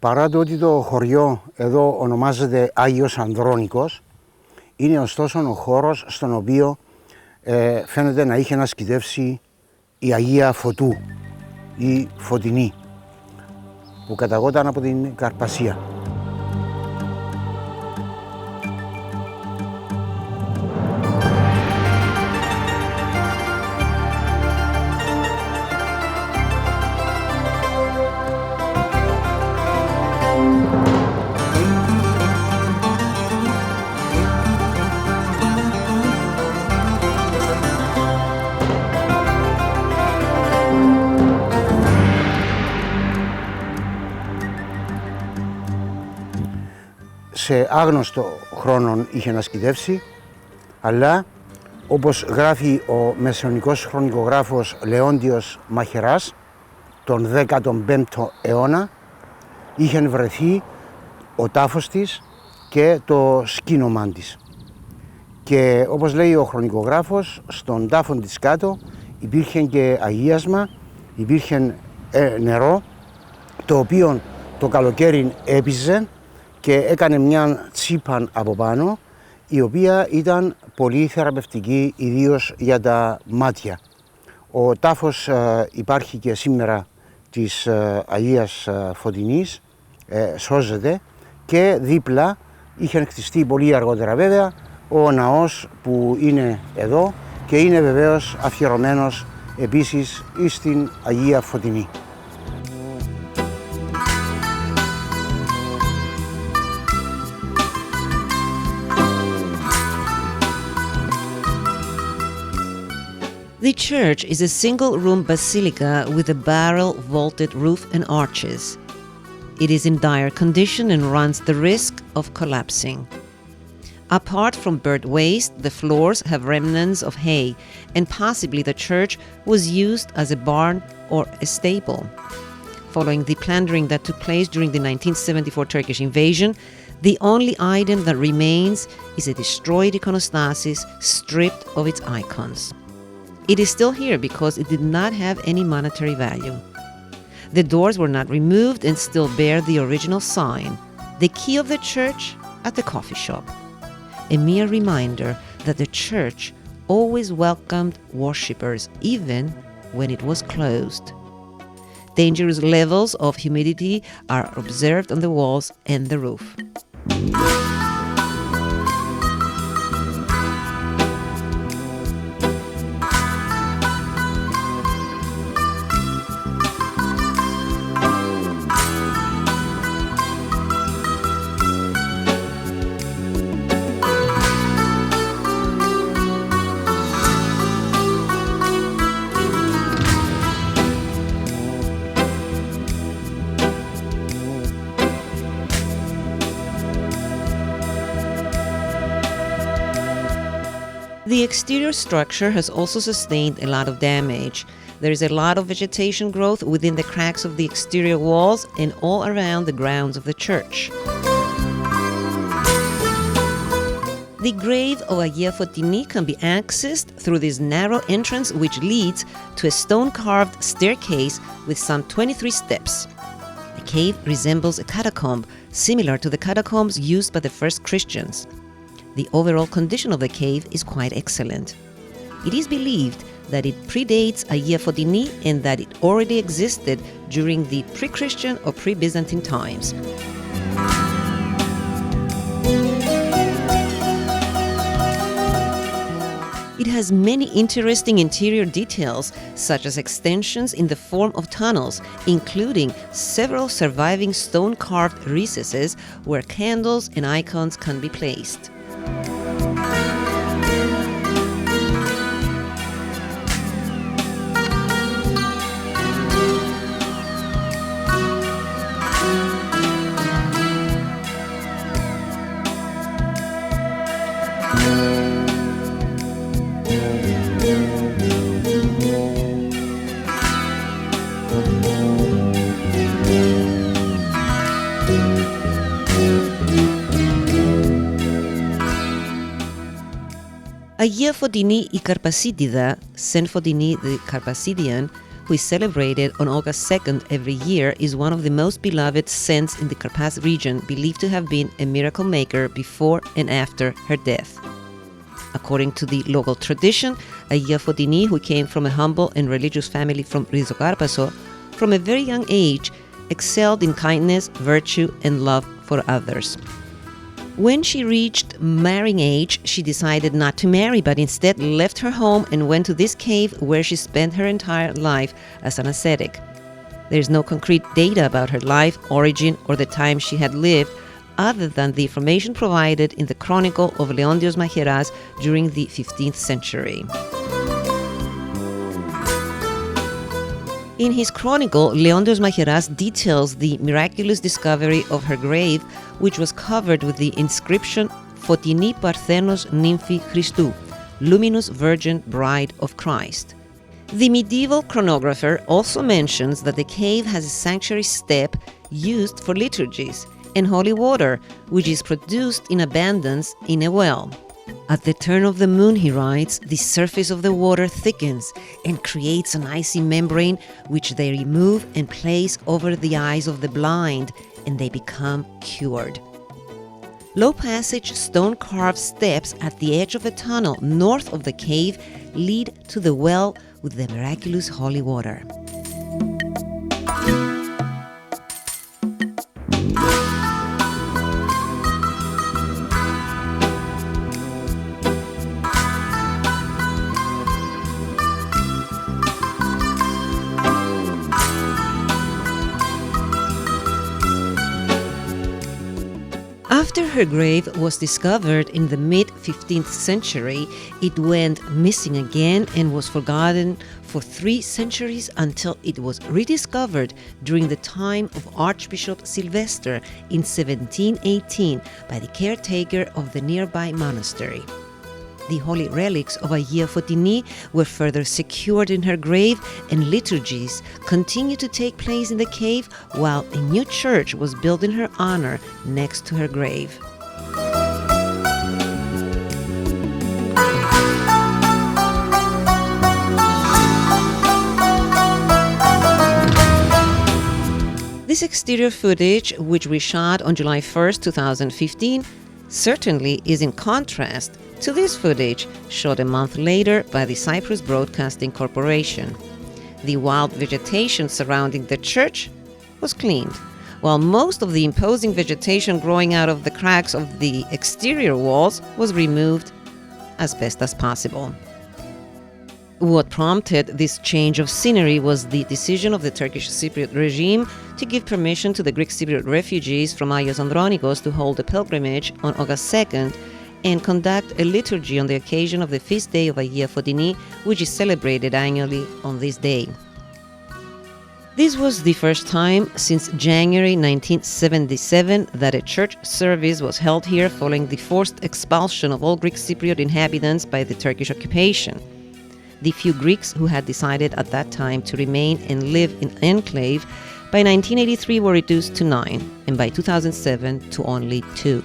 Παρά το ότι το χωριό εδώ ονομάζεται Άγιος Ανδρώνικος, είναι ωστόσο ο χώρος στον οποίο φαίνεται να είχε ασκητεύσει η Αγία Φωτού ή Φωτεινή, που καταγόταν από την Καρπασία. Σε άγνωστο χρόνο είχε ασκητεύσει, αλλά όπως γράφει ο μεσαιωνικός χρονικογράφος Λεόντιος Μαχαιράς τον 15ο αιώνα, είχε βρεθεί ο τάφος της και το σκήνωμά της. Και όπως λέει ο χρονικογράφος, στον τάφο της κάτω υπήρχε και αγίασμα, υπήρχε νερό, το οποίο το καλοκαίρι έπιζε και έκανε μια τσίπα από πάνω, η οποία ήταν πολύ θεραπευτική, ιδίως για τα μάτια. Ο τάφος υπάρχει και σήμερα της Αγίας Φωτεινής, σώζεται, και δίπλα είχε χτιστεί πολύ αργότερα βέβαια ο ναός που είναι εδώ και είναι βεβαίως αφιερωμένος επίσης στην Αγία Φωτεινή. The church is a single-room basilica with a barrel-vaulted roof and arches. It is in dire condition and runs the risk of collapsing. Apart from burnt waste, the floors have remnants of hay, and possibly the church was used as a barn or a stable. Following the plundering that took place during the 1974 Turkish invasion, the only item that remains is a destroyed iconostasis stripped of its icons. It is still here because it did not have any monetary value. The doors were not removed and still bear the original sign, the key of the church at the coffee shop. A mere reminder that the church always welcomed worshippers even when it was closed. Dangerous levels of humidity are observed on the walls and the roof. The exterior structure has also sustained a lot of damage. There is a lot of vegetation growth within the cracks of the exterior walls and all around the grounds of the church. The grave of Agia Fotini can be accessed through this narrow entrance, which leads to a stone-carved staircase with some 23 steps. The cave resembles a catacomb, similar to the catacombs used by the first Christians. The overall condition of the cave is quite excellent. It is believed that it predates Agia Fotini and that it already existed during the pre-Christian or pre-Byzantine times. It has many interesting interior details, such as extensions in the form of tunnels, including several surviving stone-carved recesses where candles and icons can be placed. Agia Fotini η Καρπασίτιδα, Saint Fotini the Carpassidian, who is celebrated on August 2nd every year, is one of the most beloved saints in the Karpas region, believed to have been a miracle maker before and after her death. According to the local tradition, Agia Fotini, who came from a humble and religious family from Rizokárpasso, from a very young age excelled in kindness, virtue, and love for others. When she reached marrying age, she decided not to marry, but instead left her home and went to this cave where she spent her entire life as an ascetic. There is no concrete data about her life, origin, or the time she had lived, other than the information provided in the chronicle of Leontios Macheras during the 15th century. In his chronicle, Leontios Macheras details the miraculous discovery of her grave, which was covered with the inscription Fotini Parthenos Nymphi Christou, Luminous Virgin Bride of Christ. The medieval chronographer also mentions that the cave has a sanctuary step used for liturgies and holy water, which is produced in abundance in a well. At the turn of the moon, he writes, the surface of the water thickens and creates an icy membrane which they remove and place over the eyes of the blind, and they become cured. Low passage stone-carved steps at the edge of a tunnel north of the cave lead to the well with the miraculous holy water. After her grave was discovered in the mid-15th century, it went missing again and was forgotten for 3 centuries until it was rediscovered during the time of Archbishop Sylvester in 1718 by the caretaker of the nearby monastery. The holy relics of Agia Fotini were further secured in her grave, and liturgies continued to take place in the cave while a new church was built in her honor next to her grave. This exterior footage, which we shot on July 1st, 2015, certainly is in contrast to this footage shot a month later by the Cyprus Broadcasting Corporation. The wild vegetation surrounding the church was cleaned, while most of the imposing vegetation growing out of the cracks of the exterior walls was removed as best as possible. What prompted this change of scenery was the decision of the Turkish Cypriot regime to give permission to the Greek Cypriot refugees from Agios Andronikos to hold a pilgrimage on August 2nd and conduct a liturgy on the occasion of the feast day of Agia Fotini, which is celebrated annually on this day. This was the first time since January 1977 that a church service was held here following the forced expulsion of all Greek Cypriot inhabitants by the Turkish occupation. The few Greeks who had decided at that time to remain and live in enclave by 1983 were reduced to 9, and by 2007 to only 2.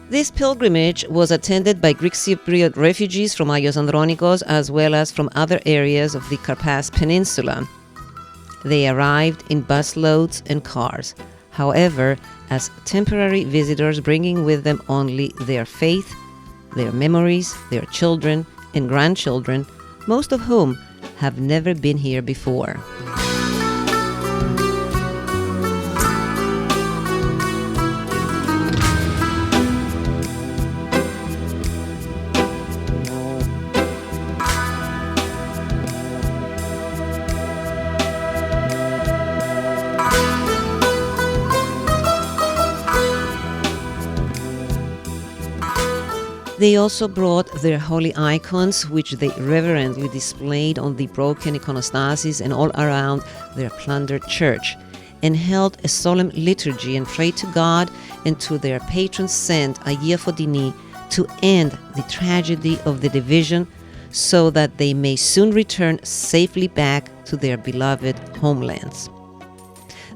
This pilgrimage was attended by Greek Cypriot refugees from Agios Andronikos as well as from other areas of the Karpas Peninsula. They arrived in busloads and cars, however, as temporary visitors, bringing with them only their faith, their memories, their children and grandchildren, most of whom have never been here before. They also brought their holy icons, which they reverently displayed on the broken iconostasis and all around their plundered church, and held a solemn liturgy and prayed to God and to their patron saint Agia Fotini to end the tragedy of the division so that they may soon return safely back to their beloved homelands.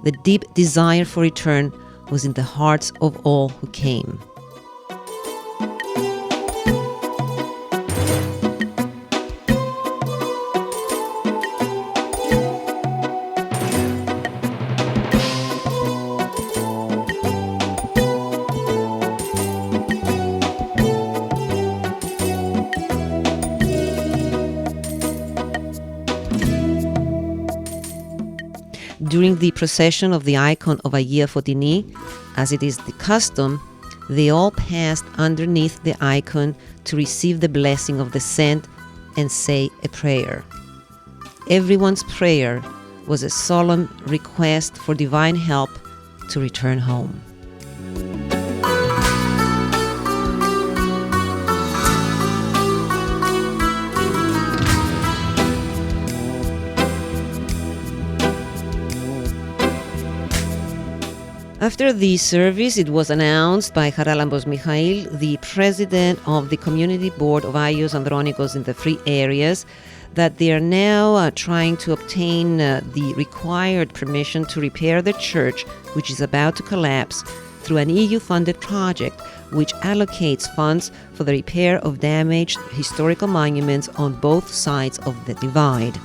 The deep desire for return was in the hearts of all who came. During the procession of the icon of Agia Fotini, as it is the custom, they all passed underneath the icon to receive the blessing of the saint and say a prayer. Everyone's prayer was a solemn request for divine help to return home. After the service, it was announced by Charalambos Michail, the president of the Community Board of Agios Andronikos in the Free Areas, that they are now trying to obtain the required permission to repair the church, which is about to collapse, through an EU-funded project which allocates funds for the repair of damaged historical monuments on both sides of the divide.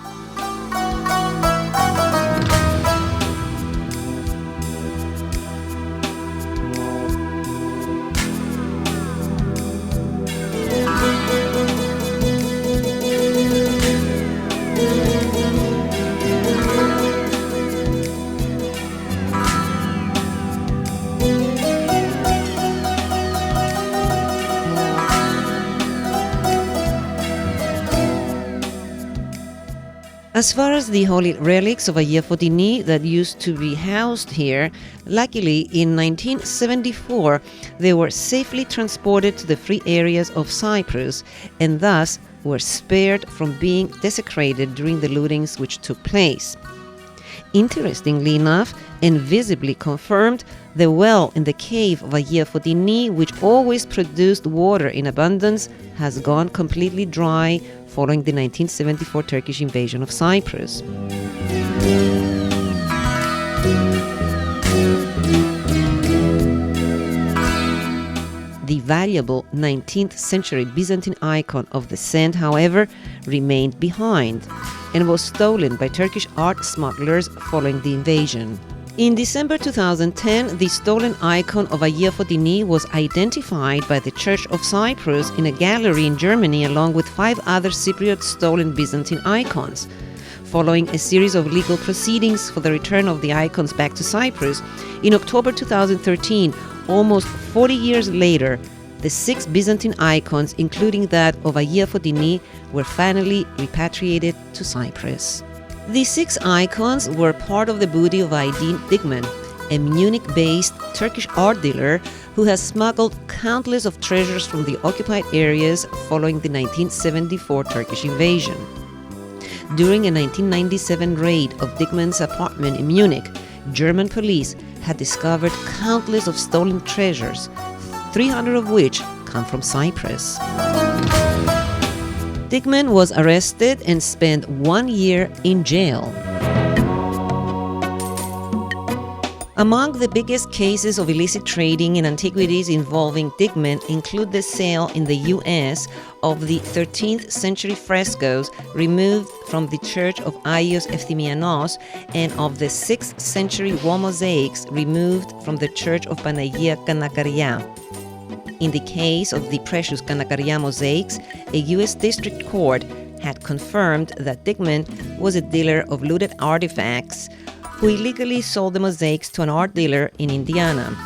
As far as the holy relics of Agia Fotini that used to be housed here, luckily in 1974 they were safely transported to the free areas of Cyprus and thus were spared from being desecrated during the lootings which took place. Interestingly enough, and visibly confirmed, the well in the cave of Agia Fotini, which always produced water in abundance, has gone completely dry following the 1974 Turkish invasion of Cyprus. The valuable 19th century Byzantine icon of the saint, however, remained behind and was stolen by Turkish art smugglers following the invasion. In December 2010, the stolen icon of Agia Fotini was identified by the Church of Cyprus in a gallery in Germany along with 5 other Cypriot stolen Byzantine icons. Following a series of legal proceedings for the return of the icons back to Cyprus, in October 2013, almost 40 years later, the 6 Byzantine icons, including that of Agia Fotini, were finally repatriated to Cyprus. The 6 icons were part of the booty of Aydin Digman, a Munich-based Turkish art dealer who has smuggled countless of treasures from the occupied areas following the 1974 Turkish invasion. During a 1997 raid of Digman's apartment in Munich, German police had discovered countless of stolen treasures, 300 of which come from Cyprus. Digman was arrested and spent 1 year in jail. Among the biggest cases of illicit trading in antiquities involving Digman include the sale in the US of the 13th century frescoes removed from the Church of Agios Efthimianos and of the 6th century wall mosaics removed from the Church of Panagia Kanakaria. In the case of the precious Kanakaria mosaics, a US district court had confirmed that Digman was a dealer of looted artifacts who illegally sold the mosaics to an art dealer in Indiana.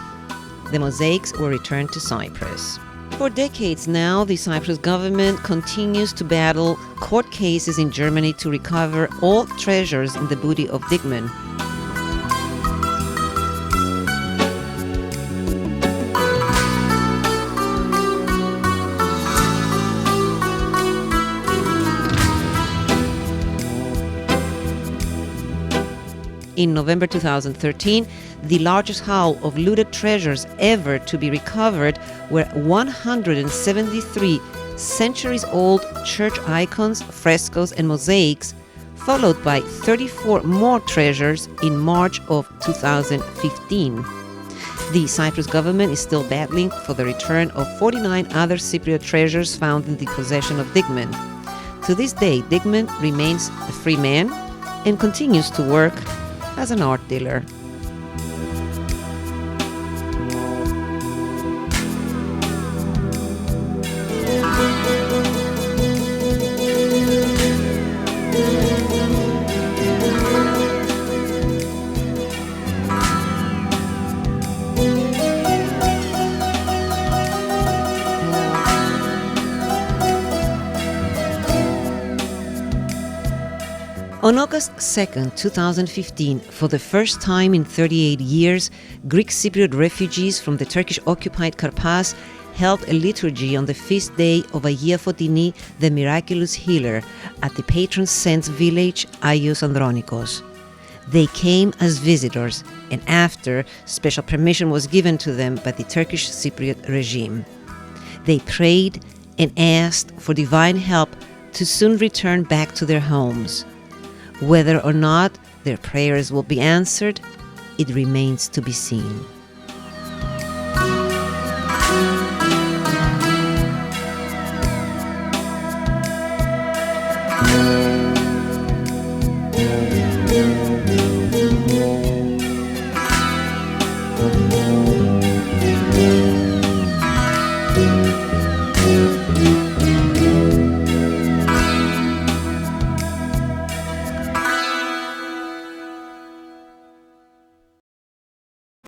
The mosaics were returned to Cyprus. For decades now, the Cyprus government continues to battle court cases in Germany to recover all treasures in the booty of Digman. In November 2013, the largest haul of looted treasures ever to be recovered were 173 centuries-old church icons, frescoes, and mosaics, followed by 34 more treasures in March of 2015. The Cyprus government is still battling for the return of 49 other Cypriot treasures found in the possession of Digman. To this day, Digman remains a free man and continues to work as an art dealer. On August 2, 2015, for the first time in 38 years, Greek Cypriot refugees from the Turkish-occupied Karpas held a liturgy on the feast day of Agia Fotini, the miraculous healer, at the patron saint's village, Agios Andronikos. They came as visitors, and after, special permission was given to them by the Turkish Cypriot regime. They prayed and asked for divine help to soon return back to their homes. Whether or not their prayers will be answered, it remains to be seen.